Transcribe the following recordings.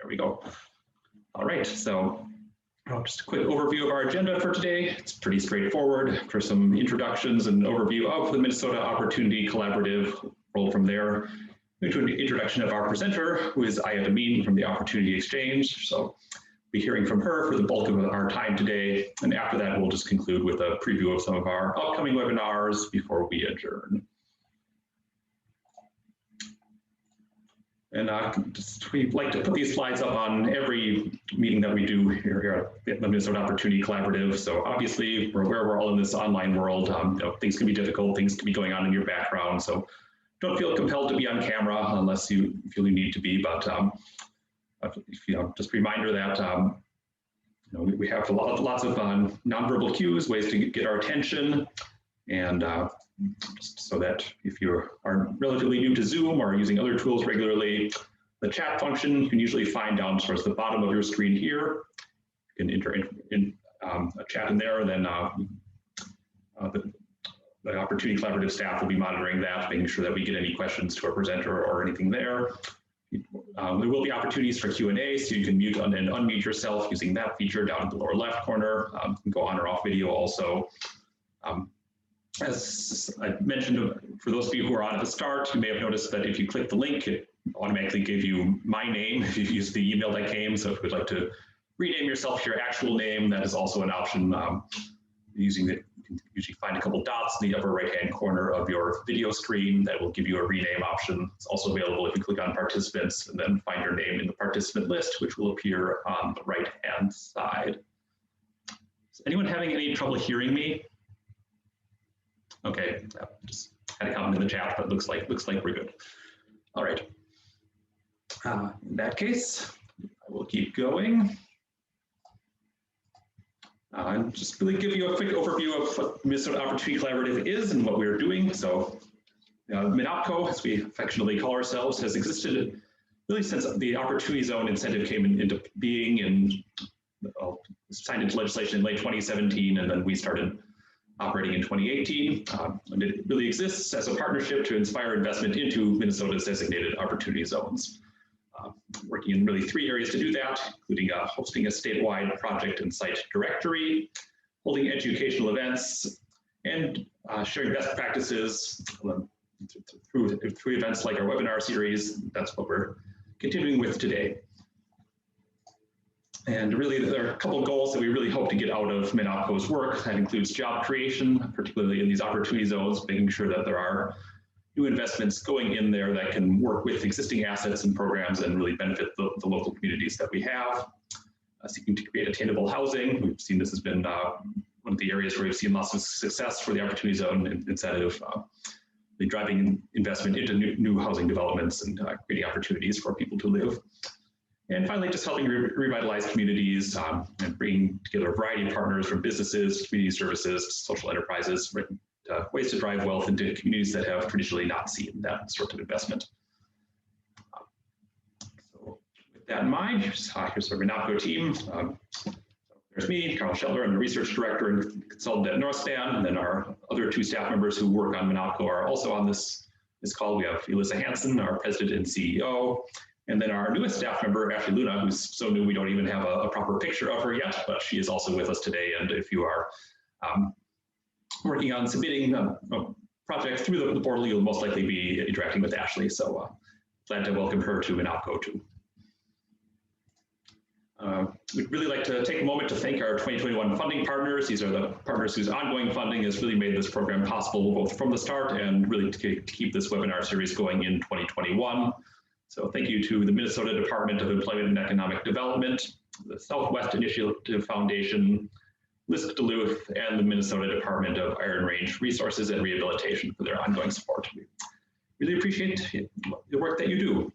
There we go. All right, so just a quick overview of our agenda for today. It's pretty straightforward. For some introductions and overview of the Minnesota Opportunity Collaborative, roll from there into an introduction of our presenter, who is Ayat Amin from the Opportunity Exchange. So we'll be hearing from her for the bulk of our time today. And after that, we'll just conclude with a preview of some of our upcoming webinars before we adjourn. And we like to put these slides up on every meeting that we do here at the Minnesota Opportunity Collaborative. So obviously, we're aware we're all in this online world. Things can be difficult, things can be going on in your background. So don't feel compelled to be on camera unless you feel you need to be. But just a reminder that we have lots of nonverbal cues, ways to get our attention, and just so that if you are relatively new to Zoom or using other tools regularly, the chat function you can usually find down towards the bottom of your screen here. You can enter in a chat in there, and then the Opportunity Collaborative staff will be monitoring that, making sure that we get any questions to our presenter or anything there. There will be opportunities for Q&A, so you can mute and unmute yourself using that feature down in the lower left corner. You can go on or off video also. As I mentioned, for those of you who are on at the start, you may have noticed that if you click the link, it automatically gave you my name if you use the email that came. So if you would like to rename yourself your actual name, that is also an option. You can usually find a couple dots in the upper right-hand corner of your video screen that will give you a rename option. It's also available if you click on participants and then find your name in the participant list, which will appear on the right-hand side. Is anyone having any trouble hearing me? Okay, just had a comment in the chat, but looks like we're good. All right. In that case, I will keep going. And just really give you a quick overview of what Minnesota Opportunity Collaborative is and what we're doing. So MNOppCo, as we affectionately call ourselves, has existed really since the Opportunity Zone incentive came into being and signed into legislation in late 2017, and then we started operating in 2018. And it really exists as a partnership to inspire investment into Minnesota's designated opportunity zones. Working in really 3 areas to do that, including hosting a statewide project and site directory, holding educational events, and sharing best practices through events like our webinar series. That's what we're continuing with today. And really, there are a couple of goals that we really hope to get out of MNOppCo's work. That includes job creation, particularly in these opportunity zones, making sure that there are new investments going in there that can work with existing assets and programs and really benefit the local communities that we have. Seeking to create attainable housing. We've seen this has been one of the areas where we've seen lots of success for the Opportunity Zone incentive, really driving investment into new housing developments and creating opportunities for people to live. And finally, just helping revitalize communities and bringing together a variety of partners from businesses, community services, social enterprises, ways to drive wealth into communities that have traditionally not seen that sort of investment. So with that in mind, here's our MNOppCo team. There's me, Carl Shelter, I'm the research director and consultant at Northstan, and then our other 2 staff members who work on MNOppCo are also on this call. We have Elissa Hansen, our president and CEO, and then our newest staff member, Ashley Luna, who's so new we don't even have a proper picture of her yet, but she is also with us today. And if you are working on submitting a project through the portal, you'll most likely be interacting with Ashley. So glad to welcome her to MNOppCo too. We'd really like to take a moment to thank our 2021 funding partners. These are the partners whose ongoing funding has really made this program possible both from the start and really to keep this webinar series going in 2021. So thank you to the Minnesota Department of Employment and Economic Development, the Southwest Initiative Foundation, LISC Duluth, and the Minnesota Department of Iron Range Resources and Rehabilitation for their ongoing support. We really appreciate the work that you do.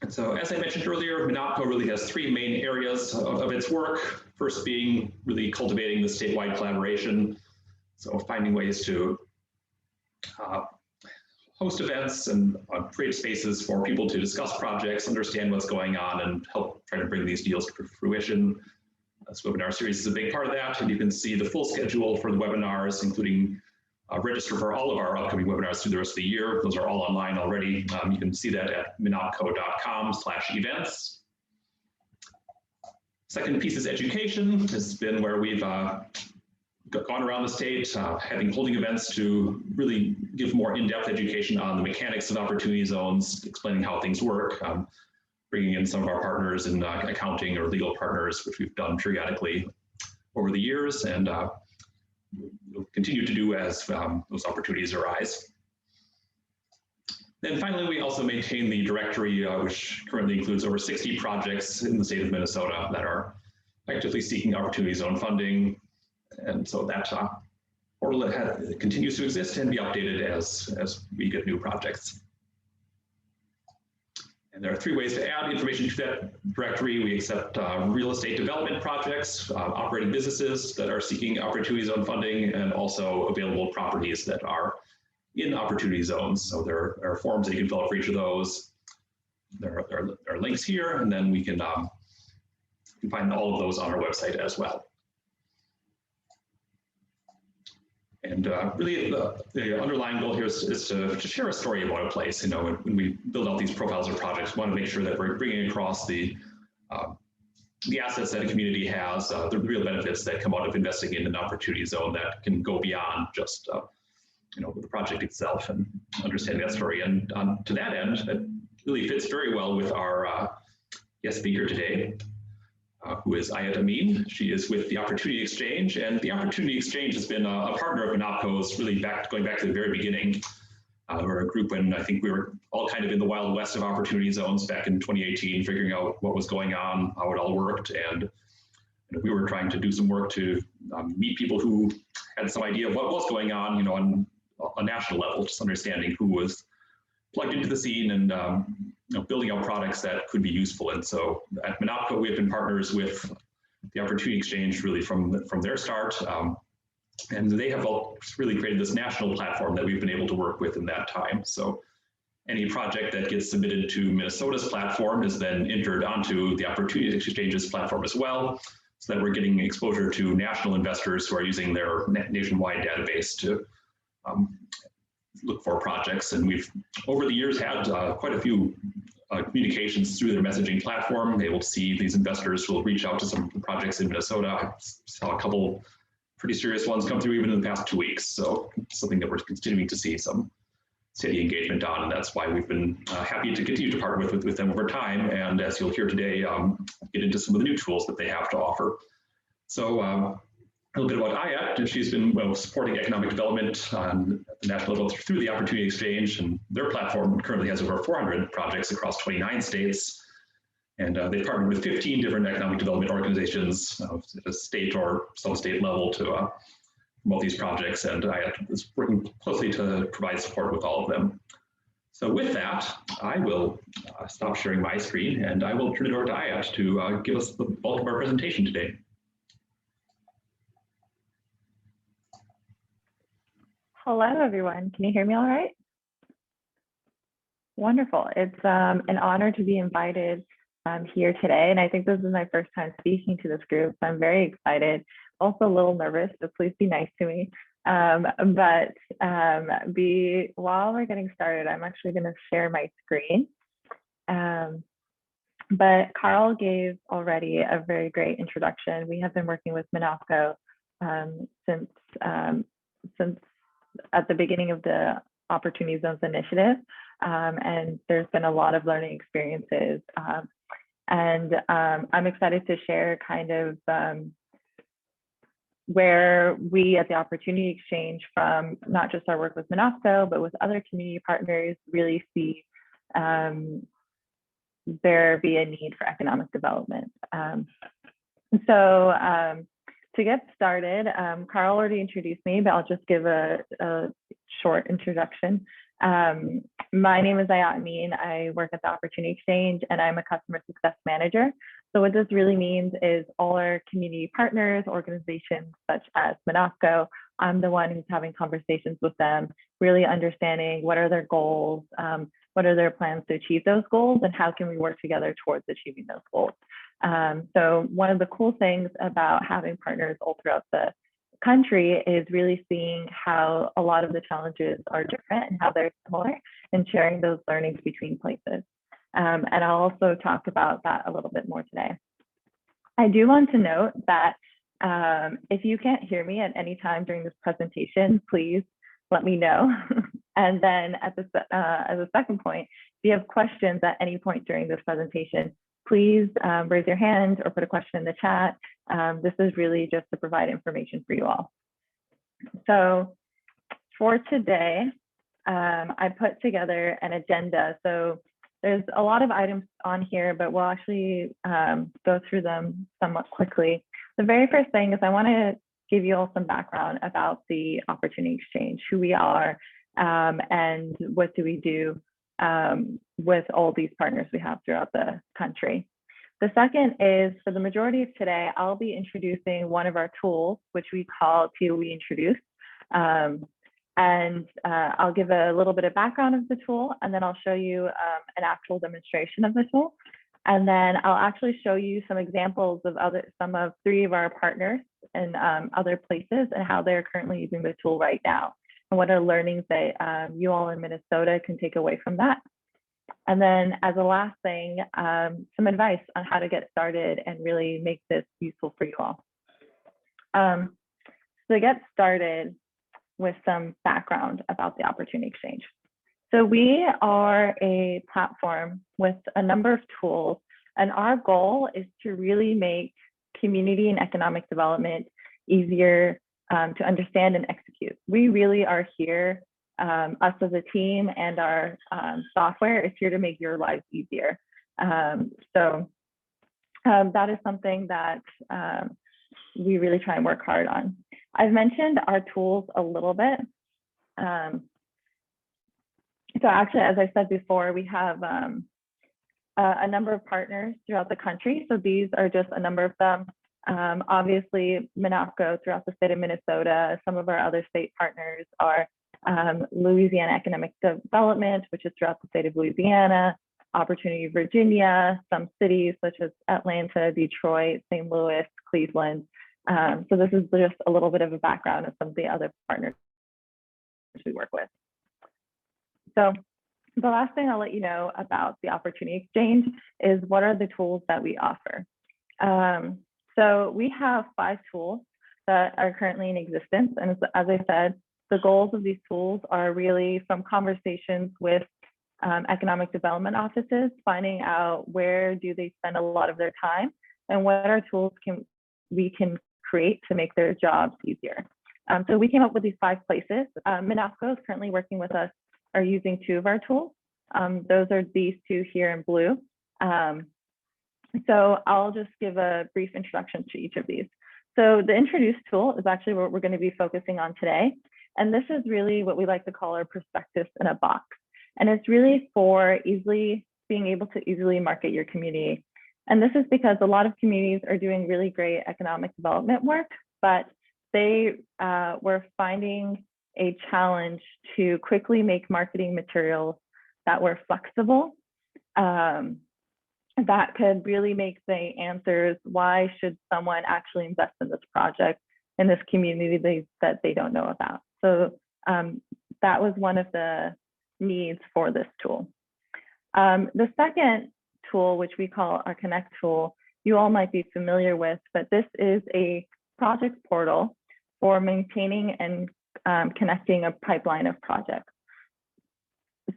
And so, as I mentioned earlier, MNOppCo really has 3 main areas of its work. First being really cultivating the statewide collaboration. So finding ways to host events and create spaces for people to discuss projects, understand what's going on, and help try to bring these deals to fruition. This webinar series is a big part of that, and you can see the full schedule for the webinars, including register for all of our upcoming webinars through the rest of the year. Those are all online already. You can see that at MNOppCo.com/events. Second piece is education. This has been where we've gone around the state, holding events to really give more in-depth education on the mechanics of opportunity zones, explaining how things work, bringing in some of our partners in accounting or legal partners, which we've done periodically over the years, and we'll continue to do as those opportunities arise. Then finally, we also maintain the directory, which currently includes over 60 projects in the state of Minnesota that are actively seeking opportunity zone funding. And so that portal continues to exist and be updated as we get new projects. And there are 3 ways to add information to that directory. We accept real estate development projects, operating businesses that are seeking opportunity zone funding, and also available properties that are in opportunity zones. So there are forms that you can fill out for each of those. There are links here, and then we can find all of those on our website as well. And really, the underlying goal here is to share a story about a place. You know, when we build out these profiles or projects, we want to make sure that we're bringing across the assets that a community has, the real benefits that come out of investing in an opportunity zone that can go beyond just you know, the project itself, and understanding that story. And to that end, it really fits very well with our guest speaker today, who is Ayat Amin. She is with the Opportunity Exchange, and the Opportunity Exchange has been a partner of MNOppCo's really going back to the very beginning. We're a group when I think we were all kind of in the Wild West of opportunity zones back in 2018, figuring out what was going on, how it all worked, and we were trying to do some work to meet people who had some idea of what was going on, you know, on a national level, just understanding who was plugged into the scene and you know, building out products that could be useful. And so at MNOppCo, we have been partners with the Opportunity Exchange really from their start. And they have really created this national platform that we've been able to work with in that time. So any project that gets submitted to Minnesota's platform is then entered onto the Opportunity Exchange's platform as well, so that we're getting exposure to national investors who are using their nationwide database to look for projects. And we've, over the years, had quite a few communications through their messaging platform, able to see these investors who will reach out to some projects in Minnesota. I saw a couple pretty serious ones come through even in the past 2 weeks. So something that we're continuing to see some steady engagement on, and that's why we've been happy to continue to partner with them over time. And as you'll hear today, get into some of the new tools that they have to offer. So a little bit about Ayat. She's been supporting economic development on the national level through the Opportunity Exchange, and their platform currently has over 400 projects across 29 states. And they've partnered with 15 different economic development organizations at a state or sub-state level to promote these projects, and Ayat is working closely to provide support with all of them. So with that, I will stop sharing my screen, and I will turn it over to Ayat to give us the bulk of our presentation today. Hello, everyone. Can you hear me all right? Wonderful. It's an honor to be invited here today. And I think this is my first time speaking to this group. So I'm very excited, also a little nervous, so please be nice to me. While we're getting started, I'm actually going to share my screen. But Carl gave already a very great introduction. We have been working with MNOppCo since at the beginning of the Opportunity Zones initiative, and there's been a lot of learning experiences. I'm excited to share kind of where we at the Opportunity Exchange, from not just our work with MNOppCo, but with other community partners, really see there be a need for economic development. To get started, Carl already introduced me, but I'll just give a short introduction. My name is Ayat Amin. I work at the Opportunity Exchange, and I'm a customer success manager. So what this really means is all our community partners, organizations such as MNOppCo, I'm the one who's having conversations with them, really understanding what are their goals, what are their plans to achieve those goals, and how can we work together towards achieving those goals. So one of the cool things about having partners all throughout the country is really seeing how a lot of the challenges are different and how they're similar, and sharing those learnings between places. And I'll also talk about that a little bit more today. I do want to note that if you can't hear me at any time during this presentation, please let me know. And then as a second point, if you have questions at any point during this presentation, please raise your hand or put a question in the chat. This is really just to provide information for you all. So for today, I put together an agenda. So there's a lot of items on here, but we'll actually go through them somewhat quickly. The very first thing is I want to give you all some background about the Opportunity Exchange, who we are, and what do we do with all these partners we have throughout the country. The second is, for the majority of today, I'll be introducing one of our tools, which we call T.O.E Introduced. And I'll give a little bit of background of the tool, and then I'll show you an actual demonstration of the tool. And then I'll actually show you some examples of some of 3 of our partners in other places and how they're currently using the tool right now, and what are learnings that you all in Minnesota can take away from that. And then as a last thing, some advice on how to get started and really make this useful for you all. So to get started with some background about the Opportunity Exchange. So we are a platform with a number of tools, and our goal is to really make community and economic development easier to understand and execute. We really are here, us as a team, and our software is here to make your lives easier. So that is something that we really try and work hard on. I've mentioned our tools a little bit. So actually, as I said before, we have a number of partners throughout the country. So these are just a number of them. Obviously, MNOppCo throughout the state of Minnesota. Some of our other state partners are Louisiana Economic Development, which is throughout the state of Louisiana, Opportunity Virginia, some cities such as Atlanta, Detroit, St. Louis, Cleveland. So this is just a little bit of a background of some of the other partners we work with. So the last thing I'll let you know about the Opportunity Exchange is what are the tools that we offer. So we have 5 tools that are currently in existence. And as I said, the goals of these tools are really from conversations with economic development offices, finding out where do they spend a lot of their time and what our tools we can create to make their jobs easier. So we came up with these 5 places. MNOppCo is currently working with us, are using 2 of our tools. Those are these 2 here in blue. So I'll just give a brief introduction to each of these. So the Introduce tool is actually what we're going to be focusing on today. And this is really what we like to call our prospectus in a box. And it's really for being able to easily market your community. And this is because a lot of communities are doing really great economic development work, but they were finding a challenge to quickly make marketing materials that were flexible, that could really make the answers, why should someone actually invest in this project in this community that they don't know about. So that was one of the needs for this tool. The second tool, which we call our Connect tool, you all might be familiar with, but this is a project portal for maintaining and connecting a pipeline of projects.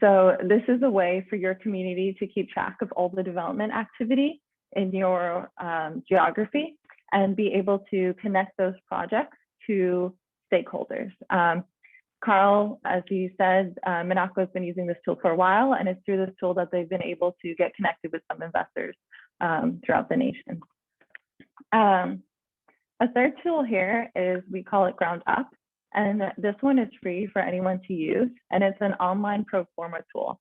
So this is a way for your community to keep track of all the development activity in your geography and be able to connect those projects to stakeholders. Carl, as he said, MNOppCo has been using this tool for a while, and it's through this tool that they've been able to get connected with some investors throughout the nation. A third tool here is, we call it Ground Up. And this one is free for anyone to use, and it's an online pro forma tool.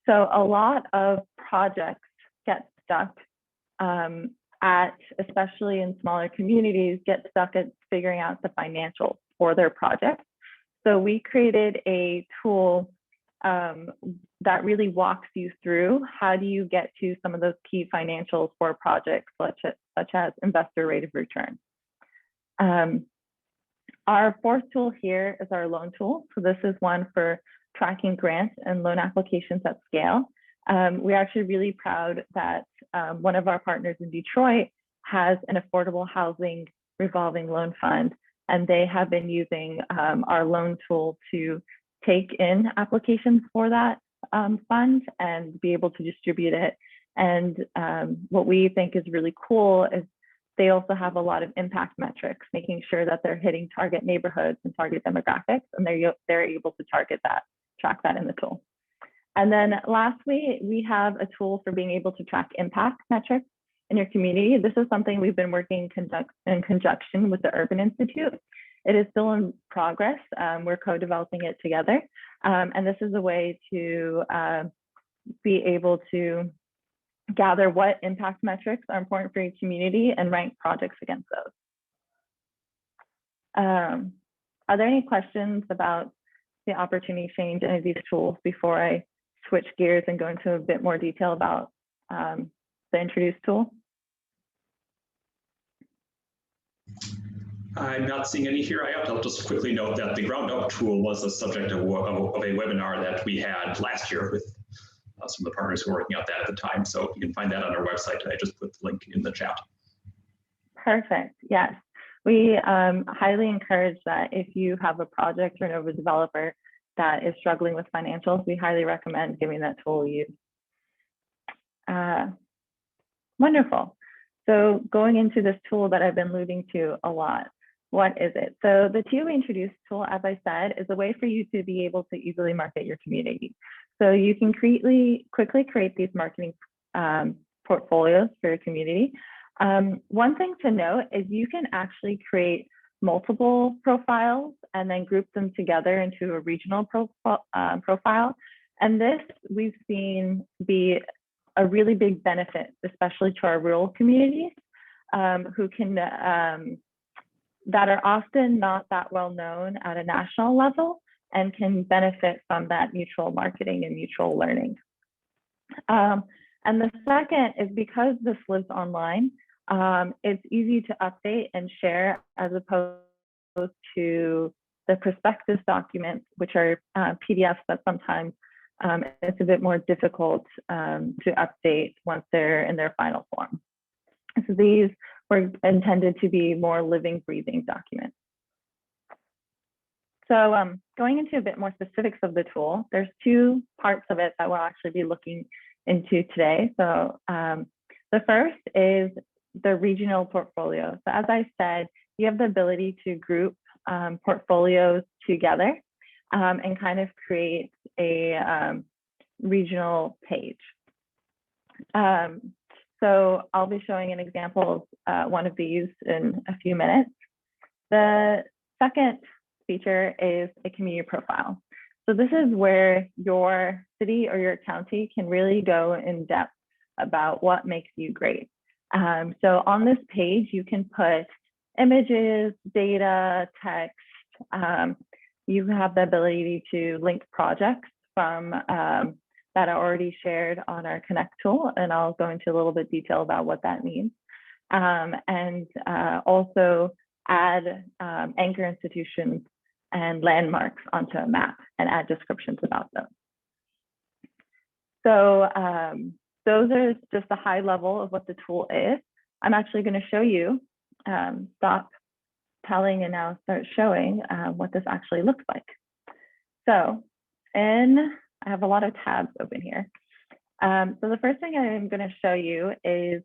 So a lot of projects get stuck especially in smaller communities, get stuck at figuring out the financials for their projects. So we created a tool that really walks you through how do you get to some of those key financials for projects such as investor rate of return. Our fourth tool here is our loan tool. So this is one for tracking grants and loan applications at scale. We're actually really proud that one of our partners in Detroit has an affordable housing revolving loan fund, and they have been using our loan tool to take in applications for that fund and be able to distribute it. And what we think is really cool is they also have a lot of impact metrics, making sure that they're hitting target neighborhoods and target demographics, and they're able to track that in the tool. And then lastly, we have a tool for being able to track impact metrics in your community. This is something we've been working in conjunction with the Urban Institute. It is still in progress. We're co-developing it together. And this is a way to be able to gather what impact metrics are important for your community and rank projects against those. Are there any questions about the opportunity exchange, any of these tools, before I switch gears and go into a bit more detail about the introduce tool? I'm not seeing any here. I'll just quickly note that the ground up tool was the subject of a webinar that we had last year with some of the partners who were working out that at the time. So you can find that on our website. I just put the link in the chat. Perfect. Yes. We highly encourage that if you have a project or an over developer that is struggling with financials, we highly recommend giving that tool a use. Wonderful. So going into this tool that I've been alluding to a lot, what is it? So the T.O.E Introduce tool, as I said, is a way for you to be able to easily market your community. So you can quickly create these marketing portfolios for your community. One thing to note is you can actually create multiple profiles and then group them together into a regional profile. And this we've seen be a really big benefit, especially to our rural communities who can, that are often not that well known at a national level and can benefit from that mutual marketing and mutual learning. And the second is because this lives online, it's easy to update and share as opposed to the prospectus documents, which are PDFs that sometimes it's a bit more difficult to update once they're in their final form. So these were intended to be more living, breathing documents. So going into a bit more specifics of the tool, there's two parts of it that we'll actually be looking into today. So the first is the regional portfolio. So as I said, you have the ability to group portfolios together and kind of create a regional page. So I'll be showing an example of one of these in a few minutes. The second feature is a community profile. So this is where your city or your county can really go in depth about what makes you great. So on this page, you can put images, data, text. You have the ability to link projects from that are already shared on our Connect tool, and I'll go into a little bit detail about what that means. And also add anchor institutions and landmarks onto a map and add descriptions about them. So those are just a high level of what the tool is. I'm actually going to show you, stop telling and now start showing what this actually looks like. So I have a lot of tabs open here. So the first thing I'm going to show you is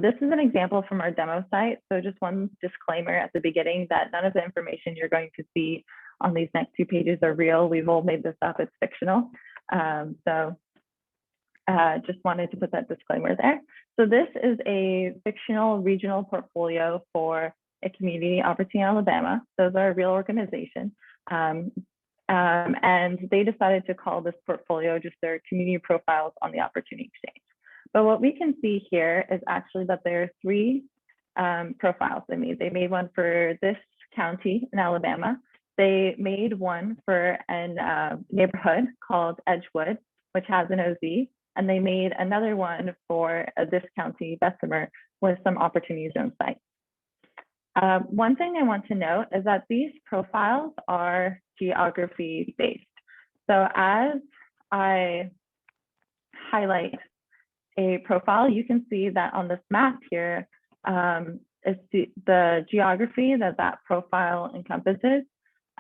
this is an example from our demo site. So just one disclaimer at the beginning that none of the information you're going to see on these next two pages are real. We've all made this up, it's fictional. Just wanted to put that disclaimer there. So this is a fictional regional portfolio for a community, Opportunity, Alabama. Those are a real organization. And they decided to call this portfolio just their community profiles on the Opportunity Exchange. But what we can see here is actually that there are three profiles they made. They made one for this county in Alabama. They made one for a neighborhood called Edgewood, which has an OZ. And they made another one for this county, Bessemer, with some opportunity zone sites. One thing I want to note is that these profiles are geography based. So as I highlight a profile, you can see that on this map here is the geography that that profile encompasses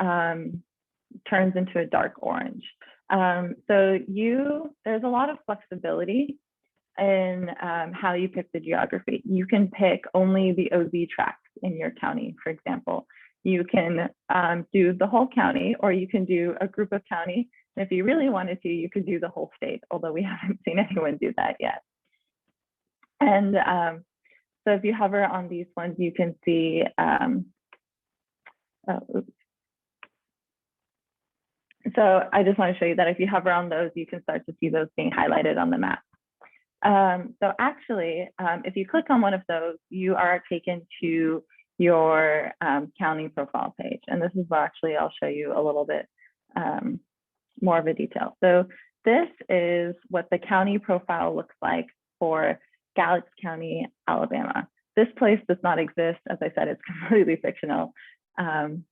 turns into a dark orange. So there's a lot of flexibility in how you pick the geography. You can pick only the OZ tracts in your county, for example. You can do the whole county, or you can do a group of counties. And if you really wanted to, you could do the whole state, although we haven't seen anyone do that yet. And so if you hover on these ones, you can see, so I just want to show you that if you hover on those, you can start to see those being highlighted on the map. So actually, if you click on one of those, you are taken to your county profile page. And this is where actually I'll show you a little bit more of a detail. So this is what the county profile looks like for Galax County, Alabama. This place does not exist. As I said, it's completely fictional. I'm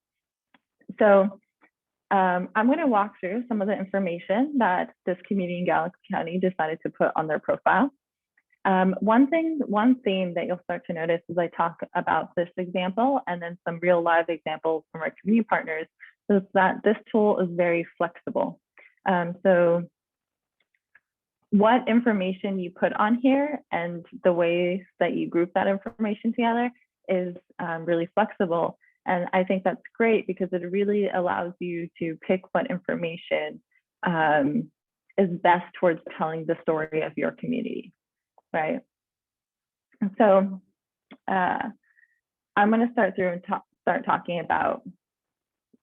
going to walk through some of the information that this community in Galax County decided to put on their profile. One theme that you'll start to notice as I talk about this example and then some real live examples from our community partners is that this tool is very flexible. So what information you put on here and the ways that you group that information together is really flexible. And I think that's great because it really allows you to pick what information is best towards telling the story of your community, right? And so I'm going to start through and start talking about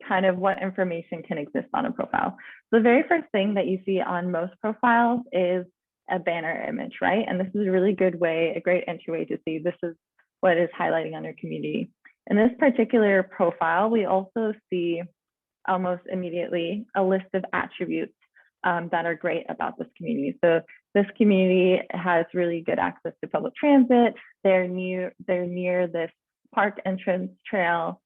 kind of what information can exist on a profile. The very first thing that you see on most profiles is a banner image, right? And this is a really good way, a great entry way to see this is what is highlighting on your community. In this particular profile, we also see almost immediately a list of attributes that are great about this community. So this community has really good access to public transit. They're near this park entrance trail.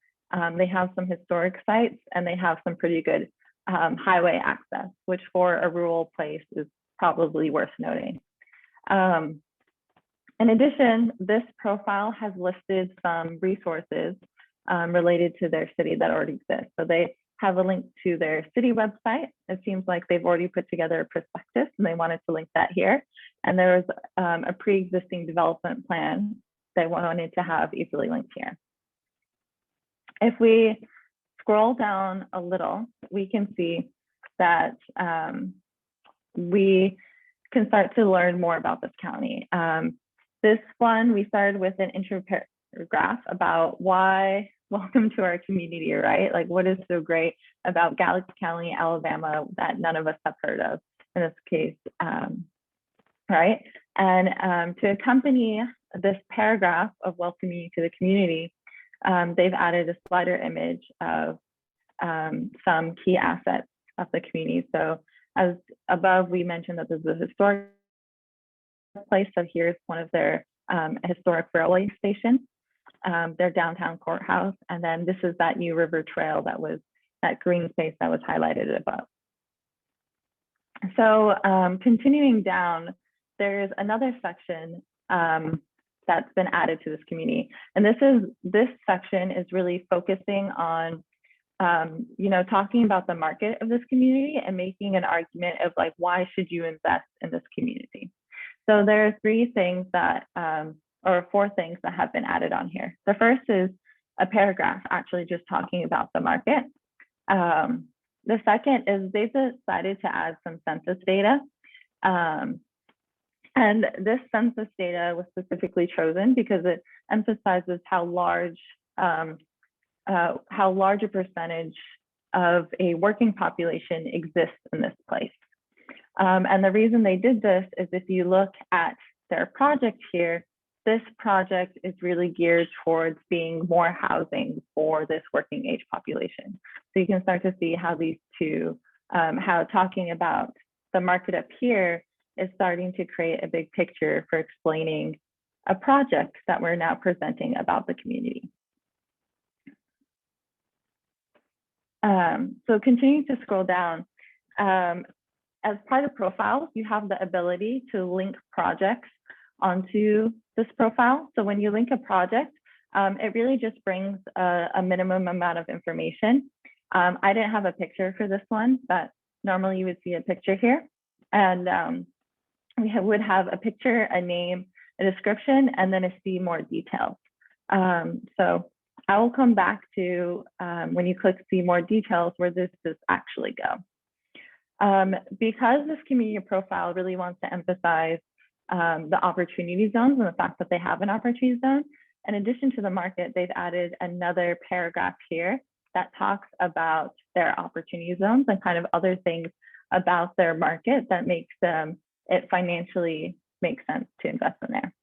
They have some historic sites and they have some pretty good highway access, which for a rural place is probably worth noting. In addition, this profile has listed some resources related to their city that already exist. So they have a link to their city website. It seems like they've already put together a prospectus and they wanted to link that here. And there was a pre-existing development plan they wanted to have easily linked here. If we scroll down a little, we can see that we can start to learn more about this county. This one, we started with an intro paragraph about why welcome to our community, right? Like what is so great about Galax County, Alabama that none of us have heard of in this case, right? And to accompany this paragraph of welcoming you to the community, they've added a slider image of some key assets of the community. So as above, we mentioned that this is a historic place. So here's one of their historic railway stations, their downtown courthouse. And then this is that new river trail that was that green space that was highlighted above. So continuing down, there's another section that's been added to this community. And this section is really focusing on talking about the market of this community and making an argument of like, why should you invest in this community? So there are three things that, or four things that have been added on here. The first is a paragraph actually just talking about the market. The second is they've decided to add some census data. And this census data was specifically chosen because it emphasizes how large a percentage of a working population exists in this place. And the reason they did this is if you look at their project here, this project is really geared towards being more housing for this working age population. So you can start to see how these two, how talking about the market up here is starting to create a big picture for explaining a project that we're now presenting about the community. So continuing to scroll down, as part of profiles, you have the ability to link projects onto this profile. So when you link a project, it really just brings a minimum amount of information. I didn't have a picture for this one, but normally you would see a picture here. And we would have a picture, a name, a description, and then see more details. So I will come back to when you click see more details where this does actually go. Because this community profile really wants to emphasize the opportunity zones and the fact that they have an opportunity zone, in addition to the market, they've added another paragraph here that talks about their opportunity zones and kind of other things about their market that makes it financially make sense to invest in there.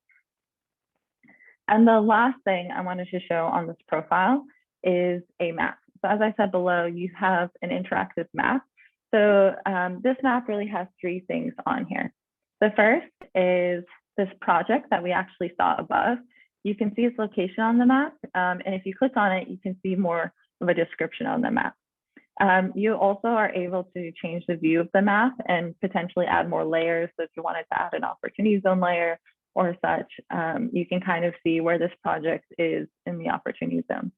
And the last thing I wanted to show on this profile is a map. So as I said below, you have an interactive map. So this map really has three things on here. The first is this project that we actually saw above. You can see its location on the map. And if you click on it, you can see more of a description on the map. You also are able to change the view of the map and potentially add more layers. So if you wanted to add an opportunity zone layer or such, you can kind of see where this project is in the opportunity zone.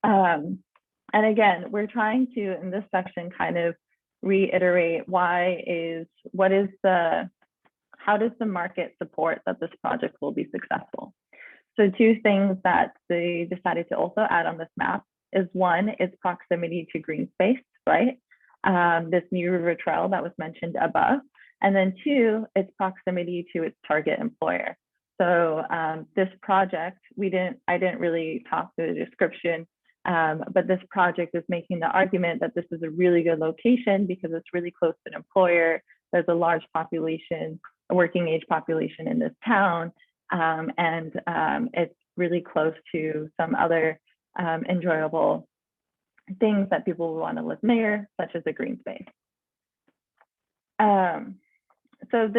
And again, we're trying to, in this section, kind of reiterate how does the market support that this project will be successful? So two things that they decided to also add on this map is one, its proximity to green space, right? This new river trail that was mentioned above. And then two, its proximity to its target employer. So this project, I didn't really talk through the description, but this project is making the argument that this is a really good location because it's really close to an employer. There's a large population, a working age population in this town, and it's really close to some other enjoyable things that people will want to live near, such as a green space. So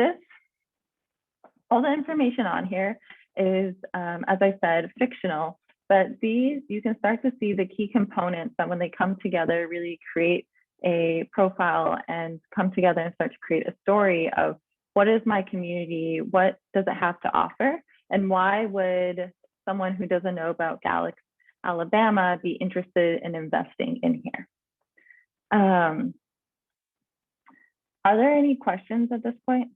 all the information on here is, as I said, fictional, but these, you can start to see the key components that when they come together, really create a profile and come together and start to create a story of what is my community, what does it have to offer, and why would someone who doesn't know about Galax, Alabama be interested in investing in here. Are there any questions at this point?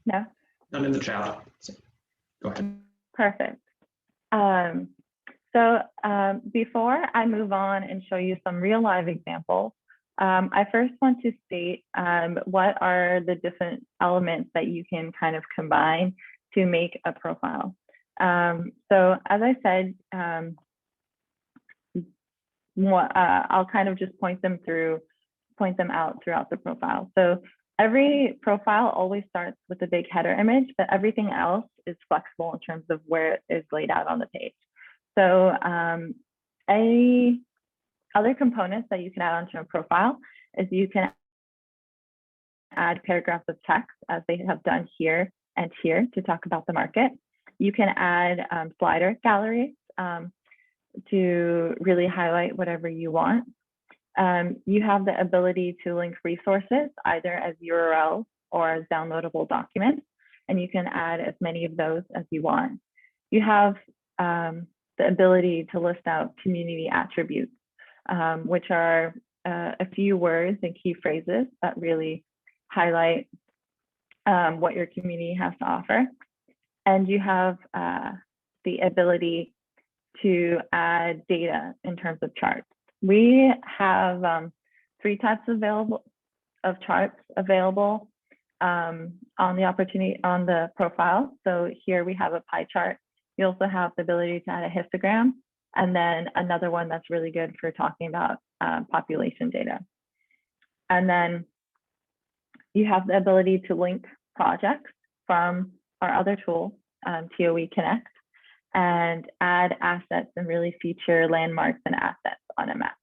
No? None in the chat. So go ahead. Perfect. Before I move on and show you some real live examples, I first want to state what are the different elements that you can kind of combine to make a profile. So as I said, I'll kind of just point them out throughout the profile. So every profile always starts with a big header image, but everything else is flexible in terms of where it is laid out on the page. So any other components that you can add onto a profile is you can add paragraphs of text as they have done here and here to talk about the market. You can add slider galleries to really highlight whatever you want. You have the ability to link resources either as URLs or as downloadable documents, and you can add as many of those as you want. You have the ability to list out community attributes, which are a few words and key phrases that really highlight what your community has to offer. And you have the ability to add data in terms of charts. We have 3 types of charts available on the profile. So here we have a pie chart. You also have the ability to add a histogram, and then another one that's really good for talking about population data. And then you have the ability to link projects from our other tool, T.O.E Connect, and add assets and really feature landmarks and assets on a map.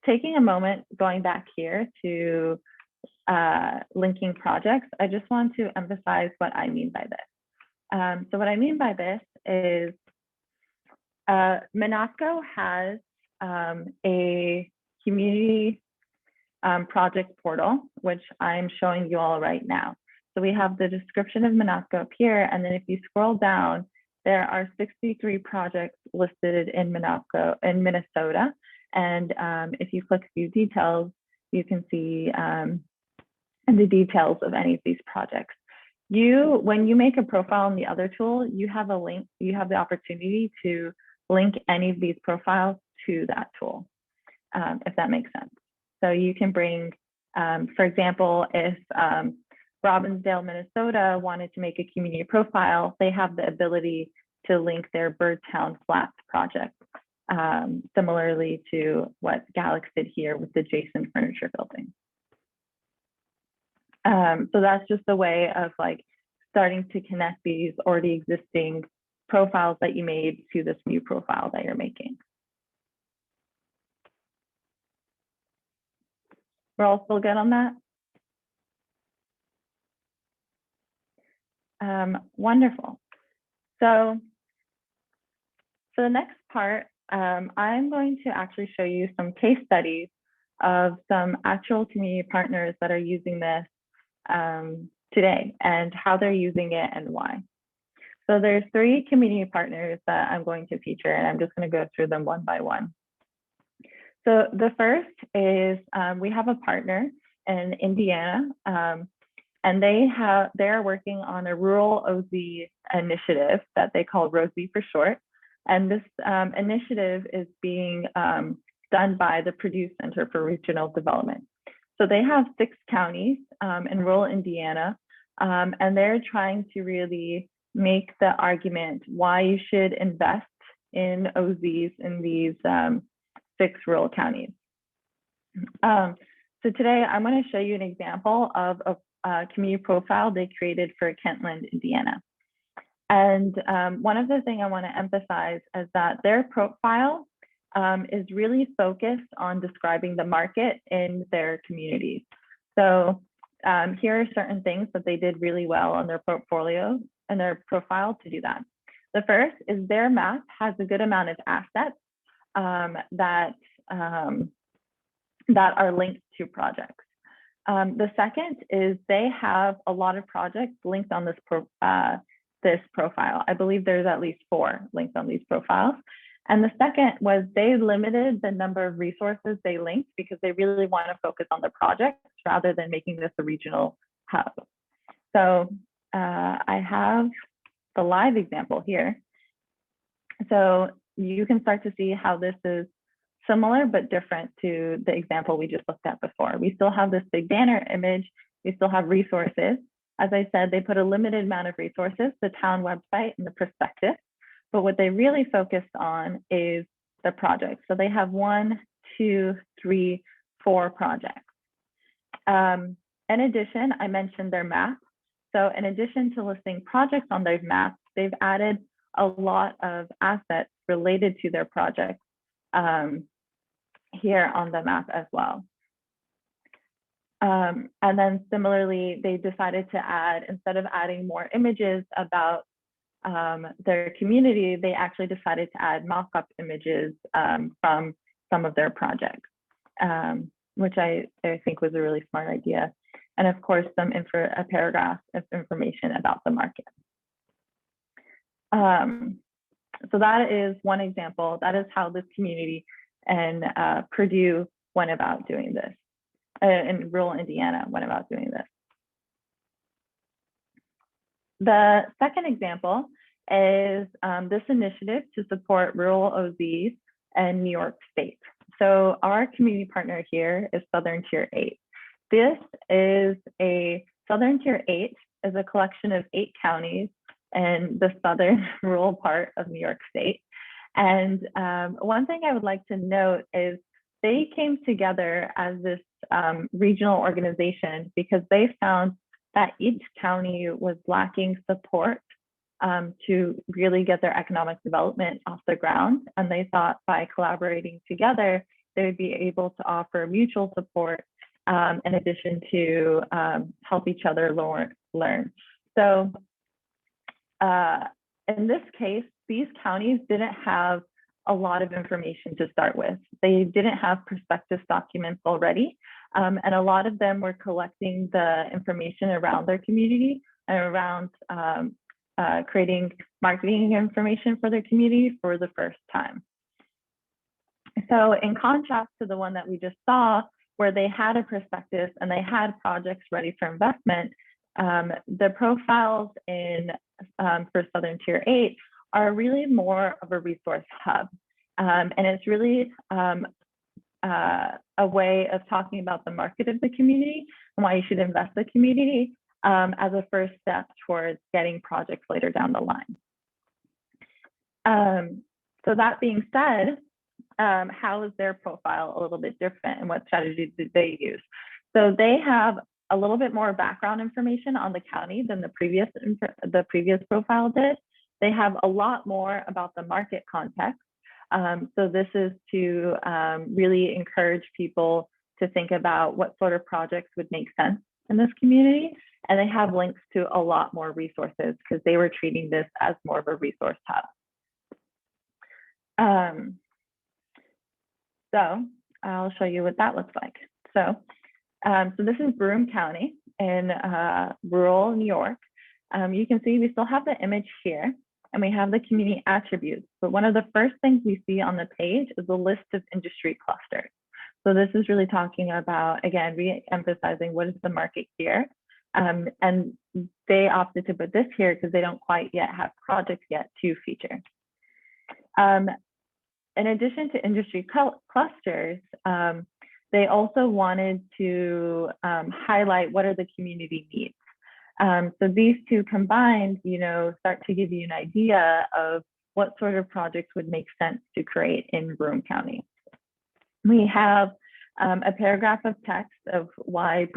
Taking a moment, going back here to linking projects, I just want to emphasize what I mean by this. So what I mean by this is MNOppCo has a community project portal, which I'm showing you all right now. So we have the description of MNOppCo up here, and then if you scroll down, there are 63 projects listed in MNOppCo in Minnesota. And if you click view details, you can see the details of any of these projects. When you make a profile in the other tool, you have a link, you have the opportunity to link any of these profiles to that tool, if that makes sense. So you can bring, for example, if Robbinsdale, Minnesota wanted to make a community profile, they have the ability to link their Birdtown Flats project, similarly to what Galax did here with the Jason Furniture Building. So that's just a way of like starting to connect these already existing profiles that you made to this new profile that you're making. We're all still good on that? Wonderful. So for the next part, I'm going to actually show you some case studies of some actual community partners that are using this today and how they're using it and why. So there's 3 community partners that I'm going to feature, and I'm just going to go through them one by one. So the first is we have a partner in Indiana, and they're working on a rural OZ initiative that they call ROSI for short. And this initiative is being done by the Purdue Center for Regional Development. So they have 6 counties in rural Indiana, and they're trying to really make the argument why you should invest in OZs in these 6 rural counties. So today I'm going to show you an example of a community profile they created for Kentland, Indiana. And one of the things I want to emphasize is that their profile is really focused on describing the market in their communities. So here are certain things that they did really well on their portfolio and their profile to do that. The first is their map has a good amount of assets that are linked to projects. The second is they have a lot of projects linked on this profile. I believe there's at least 4 linked on these profiles. And the second was they limited the number of resources they linked because they really want to focus on the projects rather than making this a regional hub. So I have the live example here. So you can start to see how this is similar but different to the example we just looked at before. We still have this big banner image. We still have resources. As I said, they put a limited amount of resources, the town website and the prospectus. But what they really focused on is the project. So they have 1, 2, 3, 4 projects. In addition, I mentioned their map. So in addition to listing projects on their map, they've added a lot of assets related to their projects here on the map as well. And then similarly, they decided to add, instead of adding more images about their community, they actually decided to add mock-up images from some of their projects, which I think was a really smart idea. And of course, a paragraph of information about the market. So that is one example. That is how this community in Purdue went about doing this, in rural Indiana went about doing this. The second example is this initiative to support rural OZs in New York State. So our community partner here is Southern Tier 8. This is Southern Tier 8 is a collection of 8 counties in the southern rural part of New York State. And one thing I would like to note is they came together as this regional organization because they found that each county was lacking support to really get their economic development off the ground. And they thought by collaborating together, they would be able to offer mutual support in addition to help each other learn. So in this case, these counties didn't have a lot of information to start with. They didn't have prospectus documents already, and a lot of them were collecting the information around their community and around creating marketing information for their community for the first time. So in contrast to the one that we just saw, where they had a prospectus and they had projects ready for investment, the profiles in for Southern Tier 8 are really more of a resource hub. And it's really a way of talking about the market of the community and why you should invest in the community as a first step towards getting projects later down the line. So that being said, how is their profile a little bit different and what strategies did they use? So they have a little bit more background information on the county than the previous profile did. They have a lot more about the market context. So this is to really encourage people to think about what sort of projects would make sense in this community. And they have links to a lot more resources because they were treating this as more of a resource hub. So I'll show you what that looks like. So this is Broome County in rural New York. You can see we still have the image here and we have the community attributes. But one of the first things we see on the page is a list of industry clusters. So this is really talking about, again, re-emphasizing what is the market here. And they opted to put this here because they don't quite yet have projects yet to feature. In addition to industry clusters, they also wanted to highlight what are the community needs. So these two combined, start to give you an idea of what sort of projects would make sense to create in Broome County. We have a paragraph of text of why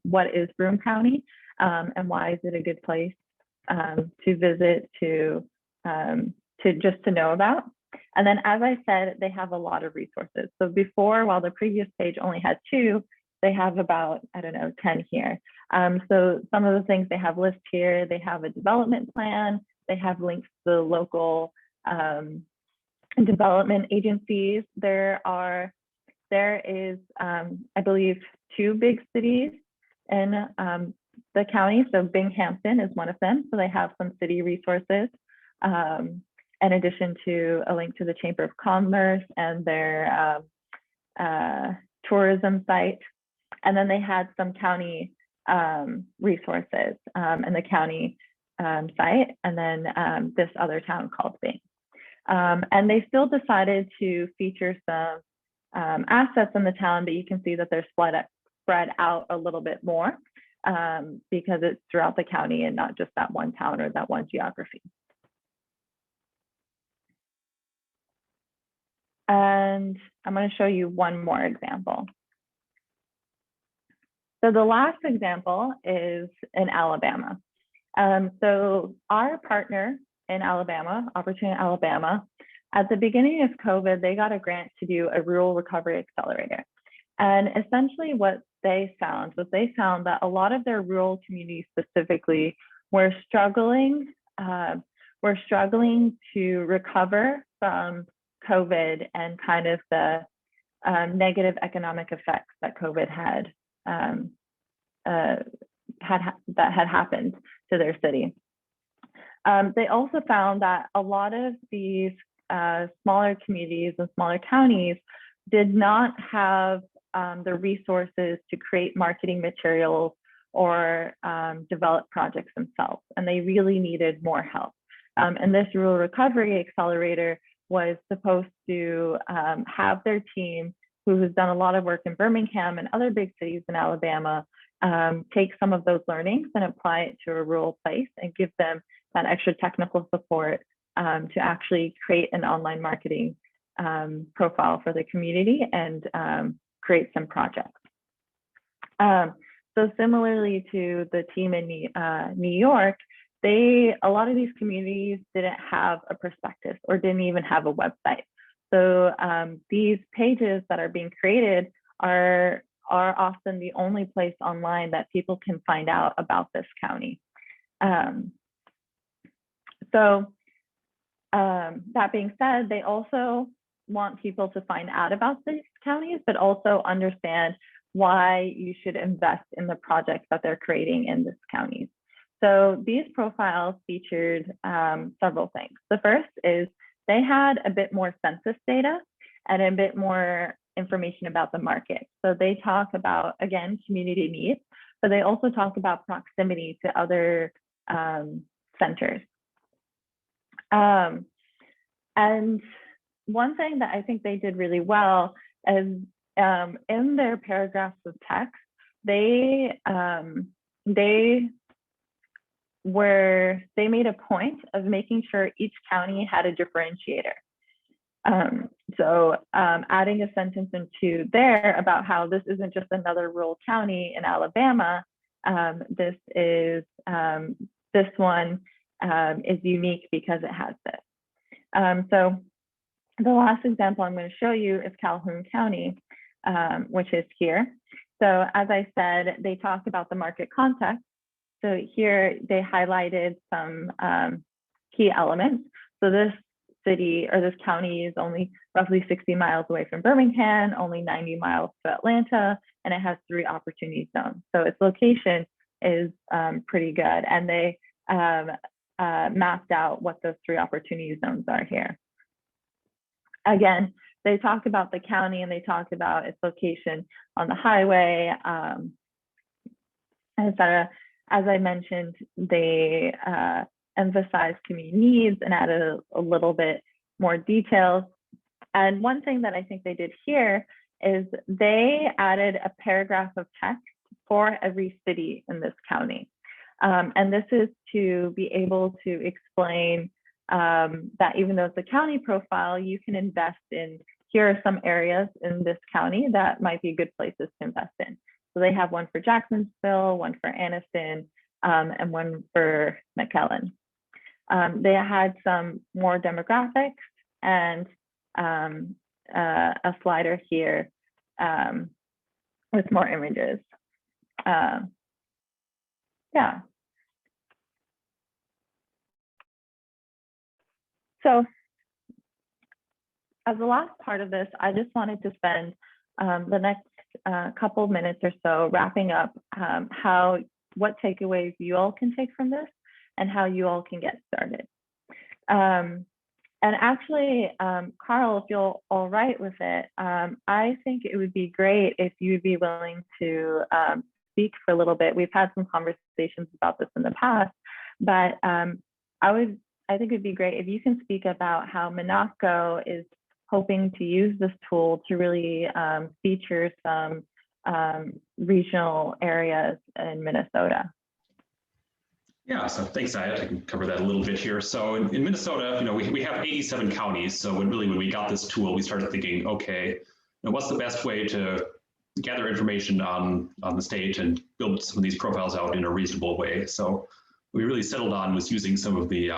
what is Broome County and why is it a good place to visit, to just to know about. And then, as I said, they have a lot of resources. So before, while the previous page only had 2, they have about, 10 here. So some of the things they have listed here, they have a development plan, they have links to the local development agencies. There is, I believe, 2 big cities in the county. So Binghamton is one of them. So they have some city resources. In addition to a link to the Chamber of Commerce and their tourism site. And then they had some county resources in the county site, and then this other town called Bing. And they still decided to feature some assets in the town, but you can see that they're spread out a little bit more because it's throughout the county and not just that one town or that one geography. And I'm going to show you one more example. So the last example is in Alabama. So our partner in Alabama, Opportunity Alabama, at the beginning of COVID, they got a grant to do a rural recovery accelerator. And essentially what they found was that a lot of their rural communities specifically were struggling to recover from COVID and kind of the negative economic effects that COVID had happened to their city. They also found that a lot of these smaller communities and smaller counties did not have the resources to create marketing materials or develop projects themselves, and they really needed more help. And this Rural Recovery Accelerator was supposed to have their team, who has done a lot of work in Birmingham and other big cities in Alabama, take some of those learnings and apply it to a rural place and give them that extra technical support to actually create an online marketing profile for the community and create some projects. So similarly to the team in New York, a lot of these communities didn't have a prospectus or didn't even have a website. So these pages that are being created are are often the only place online that people can find out about this county. That being said, they also want people to find out about these counties, but also understand why you should invest in the projects that they're creating in these counties. So these profiles featured several things. The first is they had a bit more census data and a bit more information about the market. So they talk about, again, community needs, but they also talk about proximity to other centers. And one thing that I think they did really well is in their paragraphs of text, they made a point of making sure each county had a differentiator. Adding a sentence into there about how this isn't just another rural county in Alabama. This one is unique because it has this. So the last example I'm going to show you is Calhoun County, which is here. So as I said, they talk about the market context. So here they highlighted some key elements. So this city or this county is only roughly 60 miles away from Birmingham, only 90 miles to Atlanta, and it has 3 opportunity zones. So its location is pretty good. And they mapped out what those 3 opportunity zones are here. Again, they talk about the county and they talk about its location on the highway, et cetera. As I mentioned, they emphasized community needs and added a little bit more details. And one thing that I think they did here is they added a paragraph of text for every city in this county. And this is to be able to explain that even though it's a county profile, you can invest in, here are some areas in this county that might be good places to invest in. So they have one for Jacksonville, one for Anniston, and one for McAllen. They had some more demographics and a slider here with more images. Yeah. So as the last part of this, I just wanted to spend the next couple of minutes or so wrapping up what takeaways you all can take from this and how you all can get started. And actually, Carl, if you're all right with it, I think it would be great if you'd be willing to speak for a little bit. We've had some conversations about this in the past, but I think it'd be great if you can speak about how MNOppCo is hoping to use this tool to really feature some regional areas in Minnesota. Yeah, so thanks, Ayat. I can cover that a little bit here. So in Minnesota, we have 87 counties. So when we got this tool, we started thinking, okay, what's the best way to gather information on the state and build some of these profiles out in a reasonable way? So we really settled on was using some of the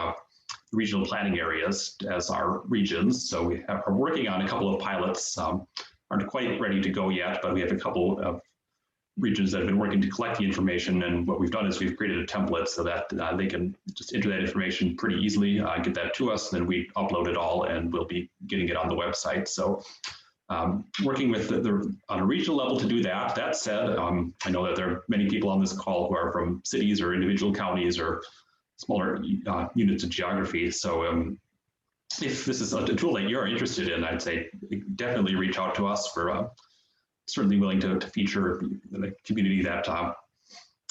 regional planning areas as our regions. So we are working on a couple of pilots, aren't quite ready to go yet, but we have a couple of regions that have been working to collect the information. And what we've done is we've created a template so that they can just enter that information pretty easily, get that to us, and then we upload it all and we'll be getting it on the website. So working with on a regional level to do that. That said, I know that there are many people on this call who are from cities or individual counties or smaller units of geography. So if this is a tool that you're interested in, I'd say definitely reach out to us. We're certainly willing to feature the community that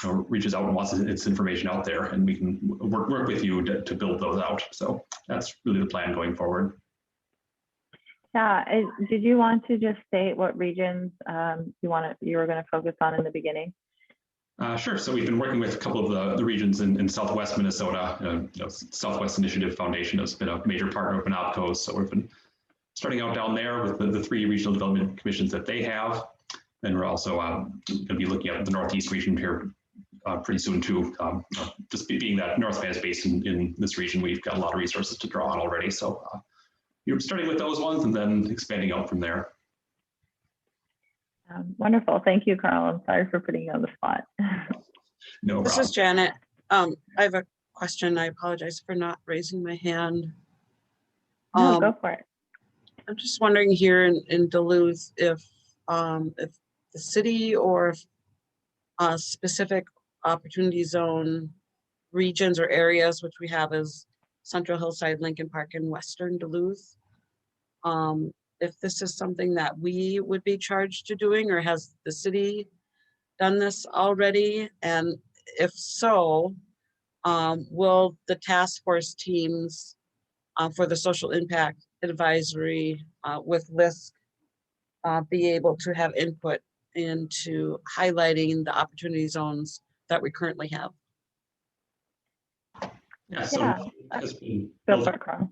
reaches out and wants its information out there, and we can work with you to build those out. So that's really the plan going forward. Yeah, did you want to just state what regions you were going to focus on in the beginning? Sure. So we've been working with a couple of the regions in Southwest Minnesota. Southwest Initiative Foundation has been a major partner of MNOppCo. So we've been starting out down there with the 3 regional development commissions that they have. And we're also going to be looking at the Northeast region here pretty soon too. Just being that North Van is based in this region, we've got a lot of resources to draw on already. So you're starting with those ones and then expanding out from there. Wonderful. Thank you, Carl. I'm sorry for putting you on the spot. No This problem. is Janet. I have a question. I apologize for not raising my hand. No, go for it. I'm just wondering here in Duluth if the city or if specific opportunity zone regions or areas, which we have as Central Hillside, Lincoln Park, and Western Duluth, if this is something that we would be charged to doing, or has the city done this already? And if so, will the task force teams for the social impact advisory with LISC be able to have input into highlighting the opportunity zones that we currently have? Yeah, so Yeah. has been Go built. for it, Carl.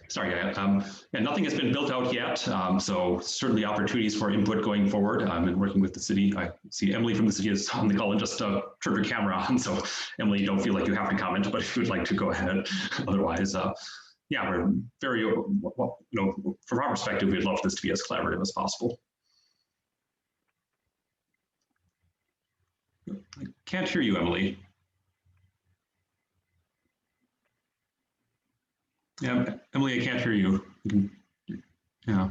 Sorry, yeah, nothing has been built out yet. So certainly opportunities for input going forward and working with the city. I see Emily from the city is on the call and just turned her camera on. So Emily, you don't feel like you have to comment, but if you would like to go ahead. Otherwise, yeah, we're very, well, you know, from our perspective, we'd love this to be as collaborative as possible. I can't hear you, Emily. Yeah, Emily, I can't hear you. Yeah.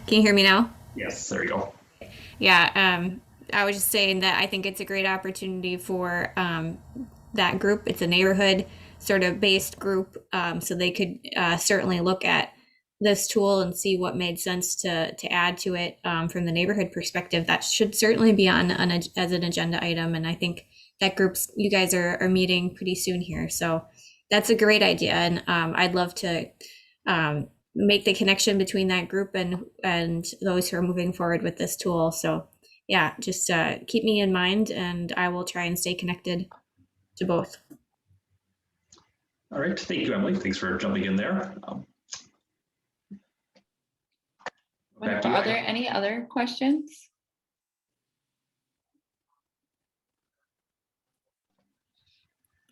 Can you hear me now? Yes, there you go. Yeah, I was just saying that I think it's a great opportunity for that group. It's a neighborhood sort of based group, so they could certainly look at this tool and see what made sense to add to it from the neighborhood perspective. That should certainly be on as an agenda item, and I think that groups, you guys are meeting pretty soon here, so that's a great idea, and I'd love to make the connection between that group and those who are moving forward with this tool. So yeah, just keep me in mind and I will try and stay connected to both. All right, thank you, Emily. Thanks for jumping in there. Are there any other questions?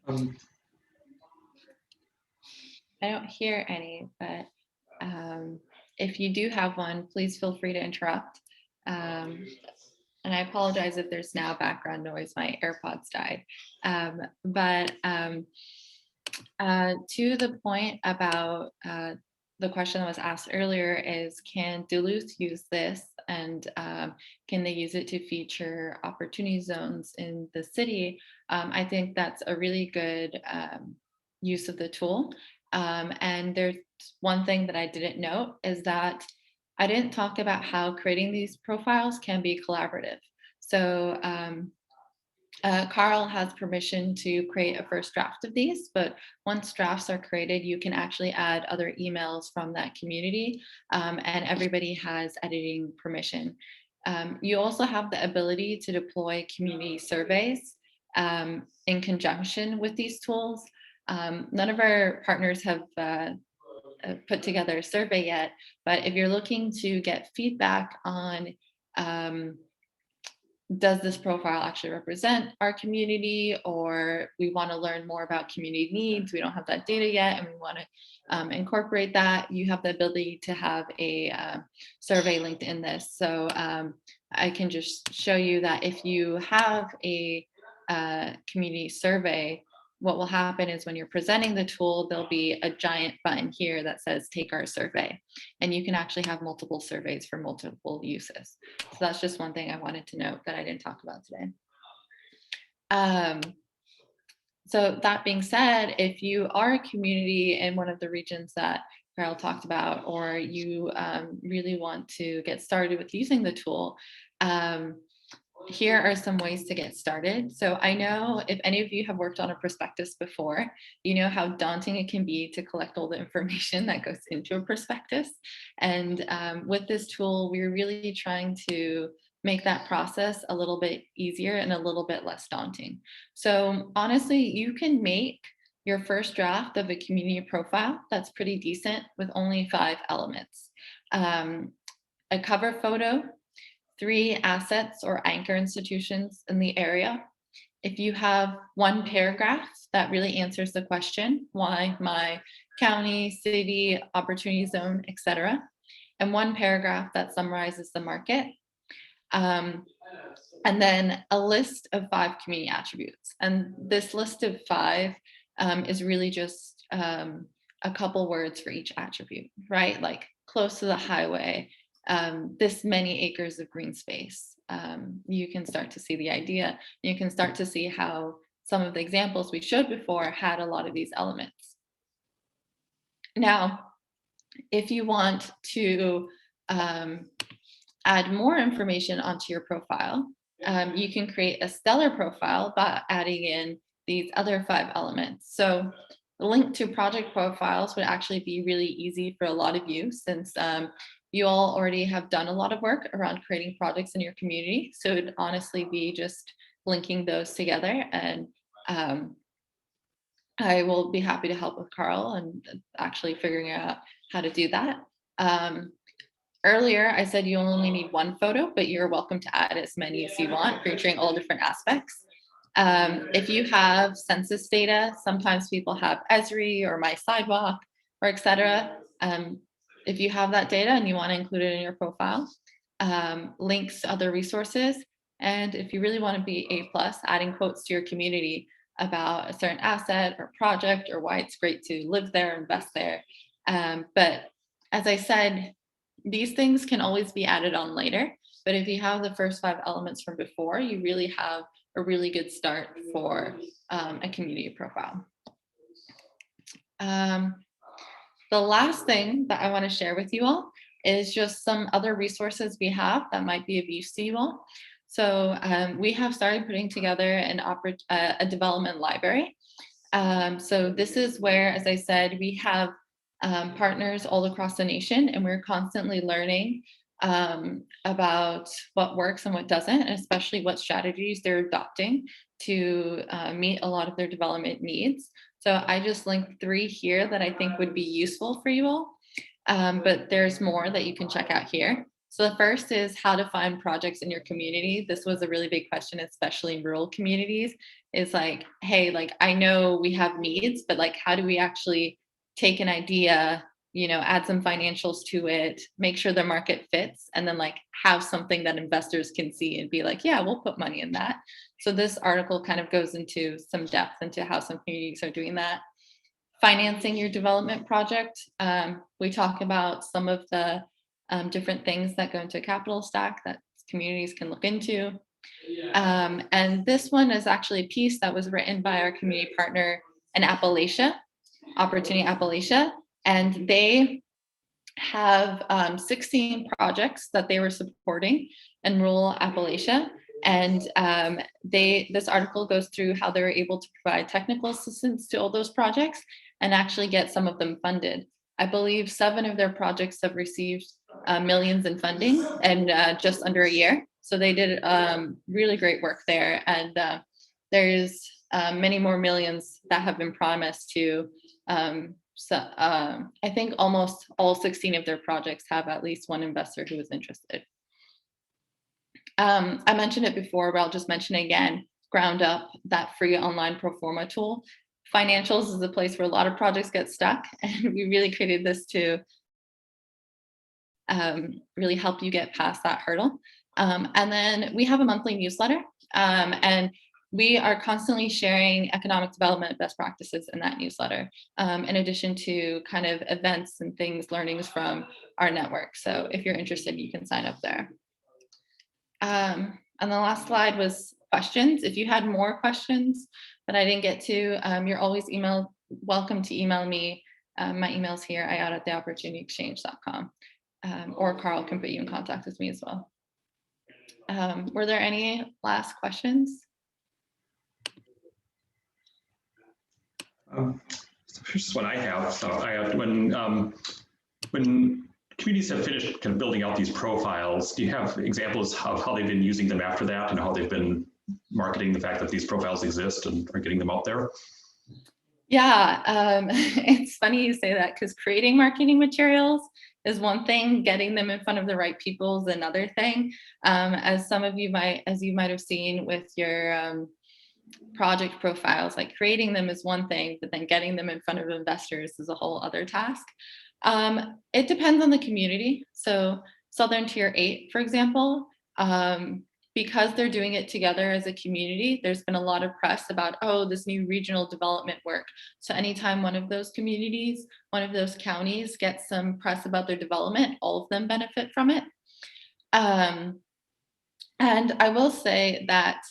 I don't hear any, but if you do have one, please feel free to interrupt. And I apologize if there's now background noise, my AirPods died. To the point about the question that was asked earlier is, can Duluth use this, and can they use it to feature opportunity zones in the city? I think that's a really good use of the tool. And there's one thing that I didn't note is that I didn't talk about how creating these profiles can be collaborative. So Carl has permission to create a first draft of these, but once drafts are created, you can actually add other emails from that community, and everybody has editing permission. You also have the ability to deploy community surveys in conjunction with these tools. None of our partners have put together a survey yet, but if you're looking to get feedback on does this profile actually represent our community, or we want to learn more about community needs, we don't have that data yet and we want to incorporate that, you have the ability to have a survey linked in this. So I can just show you that if you have a community survey, what will happen is when you're presenting the tool, there'll be a giant button here that says take our survey, and you can actually have multiple surveys for multiple uses. So that's just one thing I wanted to note that I didn't talk about today. So that being said, if you are a community in one of the regions that Carol talked about, or you really want to get started with using the tool, here are some ways to get started. So I know if any of you have worked on a prospectus before, you know how daunting it can be to collect all the information that goes into a prospectus. And with this tool, we're really trying to make that process a little bit easier and a little bit less daunting. So honestly, you can make your first draft of a community profile that's pretty decent with only 5 elements. A cover photo, 3 assets or anchor institutions in the area, If you have one paragraph that really answers the question, why my county, city, opportunity zone, etc., and one paragraph that summarizes the market, and then a list of 5 community attributes. And this list of 5 is really just a couple words for each attribute, right? Like close to the highway, this many acres of green space. You can start to see the idea. You can start to see how some of the examples we showed before had a lot of these elements. Now, if you want to add more information onto your profile, you can create a stellar profile by adding in these other 5 elements. So the link to project profiles would actually be really easy for a lot of you, since you all already have done a lot of work around creating projects in your community. So it'd honestly be just linking those together, and I will be happy to help with Carl and actually figuring out how to do that. Earlier, I said you only need 1 photo, but you're welcome to add as many as you want, featuring all different aspects. If you have census data, sometimes people have Esri or My Sidewalk or etc. If you have that data and you want to include it in your profile, links to other resources, and if you really want to be A+, adding quotes to your community about a certain asset or project or why it's great to live there, invest there. But as I said, these things can always be added on later, but if you have the first 5 elements from before, you really have a really good start for a community profile. The last thing that I want to share with you all is just some other resources we have that might be of use to you all. So we have started putting together a development library. So this is where, as I said, we have partners all across the nation, and we're constantly learning about what works and what doesn't, and especially what strategies they're adopting to meet a lot of their development needs. So I just linked 3 here that I think would be useful for you all, but there's more that you can check out here. So the first is how to find projects in your community. This was a really big question, especially in rural communities. It's like, hey, like I know we have needs, but like how do we actually take an idea, you know, add some financials to it, make sure the market fits, and then like have something that investors can see and be like, yeah, we'll put money in that. So this article kind of goes into some depth into how some communities are doing that. Financing your development project. We talk about some of the different things that go into a capital stack that communities can look into. And this one is actually a piece that was written by our community partner in Appalachia, Opportunity Appalachia, and they have 16 projects that they were supporting in rural Appalachia. And this article goes through how they were able to provide technical assistance to all those projects and actually get some of them funded. I believe 7 of their projects have received millions in funding in just under a year. So they did really great work there. And there's many more millions that have been promised to. I think almost all 16 of their projects have at least one investor who is interested. I mentioned it before, but I'll just mention it again. Ground Up, that free online pro forma tool. Financials is a place where a lot of projects get stuck, and we really created this to really help you get past that hurdle. And then we have a monthly newsletter, and we are constantly sharing economic development best practices in that newsletter, in addition to kind of events and things, learnings from our network. So if you're interested, you can sign up there. And the last slide was questions. If you had more questions that I didn't get to, you're always welcome to email me. My email's here, ayat@theopportunityexchange.com, or Carl can put you in contact with me as well. Were there any last questions? So here's what I have. So when communities have finished kind of building out these profiles, do you have examples of how they've been using them after that and how they've been marketing the fact that these profiles exist and are getting them out there? Yeah, it's funny you say that, because creating marketing materials is one thing, getting them in front of the right people is another thing. As you might have seen with your project profiles, like creating them is one thing, but then getting them in front of investors is a whole other task. It depends on the community. So Southern Tier 8, for example, because they're doing it together as a community, there's been a lot of press about, oh, this new regional development work. So anytime one of those communities, one of those counties gets some press about their development, all of them benefit from it. And I will say that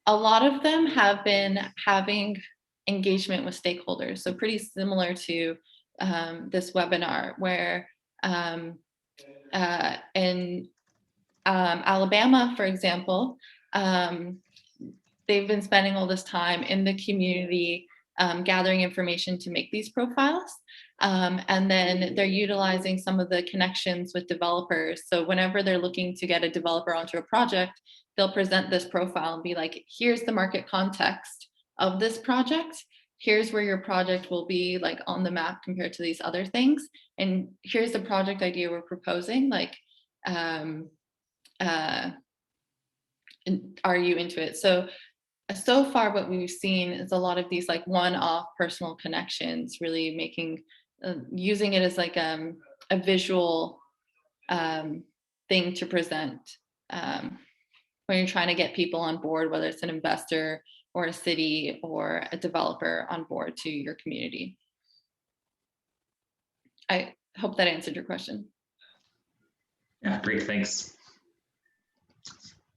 a lot of them have been having engagement with stakeholders. So pretty similar to this webinar, where in Alabama, for example, they've been spending all this time in the community gathering information to make these profiles. And then they're utilizing some of the connections with developers. So whenever they're looking to get a developer onto a project, they'll present this profile and be like, here's the market context of this project. Here's where your project will be like on the map compared to these other things. And here's the project idea we're proposing. Like, are you into it? So far what we've seen is a lot of these like one-off personal connections, really making, using it as like a visual thing to present when you're trying to get people on board, whether it's an investor or a city or a developer on board to your community. I hope that answered your question. Yeah, great, thanks.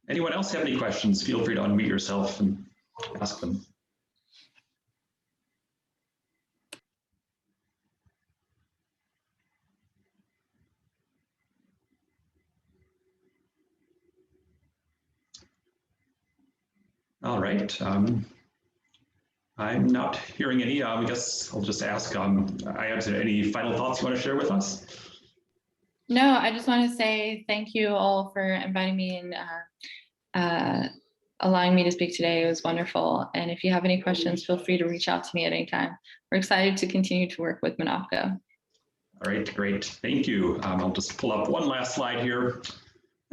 Anyone else have any questions? Feel free to unmute yourself and ask them. All right. I'm not hearing any. I guess I'll just ask, Ayat, any final thoughts you want to share with us? No, I just want to say thank you all for inviting me and allowing me to speak today. It was wonderful. And if you have any questions, feel free to reach out to me at any time. We're excited to continue to work with MNOppCo. All right, great. Thank you. I'll just pull up one last slide here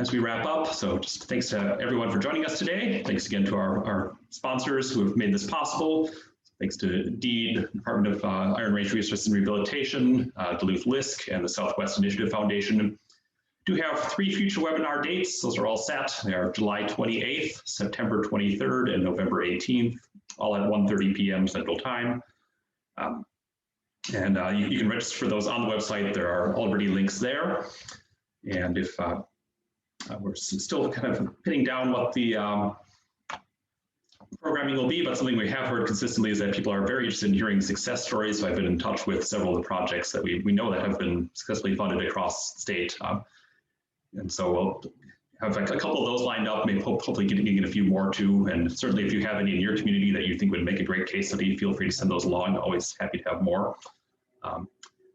as we wrap up. So just thanks to everyone for joining us today. Thanks again to our sponsors who have made this possible. Thanks to DEED, Department of Iron Range Resources and Rehabilitation, Duluth LISC, and the Southwest Initiative Foundation. Do have 3 future webinar dates. Those are all set. They are July 28th, September 23rd, and November 18th, all at 1:30 p.m. Central Time. You can register for those on the website. There are already links there. And if we're still kind of pinning down what the programming will be, but something we have heard consistently is that people are very interested in hearing success stories. So I've been in touch with several of the projects that we know that have been successfully funded across the state. And so we'll have a couple of those lined up, maybe hopefully getting in a few more too. And certainly if you have any in your community that you think would make a great case study, feel free to send those along. Always happy to have more.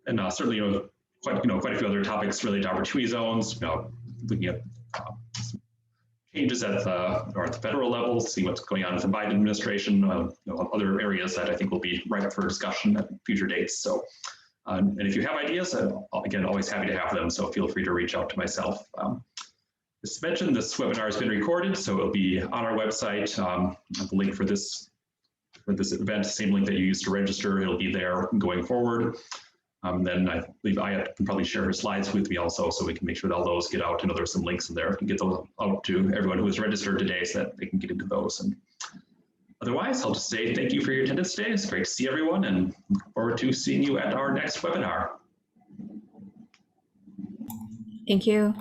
Certainly, quite a few other topics related to opportunity zones, looking at changes at the federal level, see what's going on with the Biden administration, other areas that I think will be right up for discussion at future dates. So, and if you have ideas, again, always happy to have them. So feel free to reach out to myself. As mentioned, this webinar has been recorded, so it'll be on our website. The link for this event, same link that you used to register, it'll be there going forward. Then I believe Ayat can probably share her slides with me also, so we can make sure that all those get out. I know there's some links in there and get those out to everyone who is registered today so that they can get into those. And otherwise, I'll just say thank you for your attendance today. It's great to see everyone and look forward to seeing you at our next webinar. Thank you.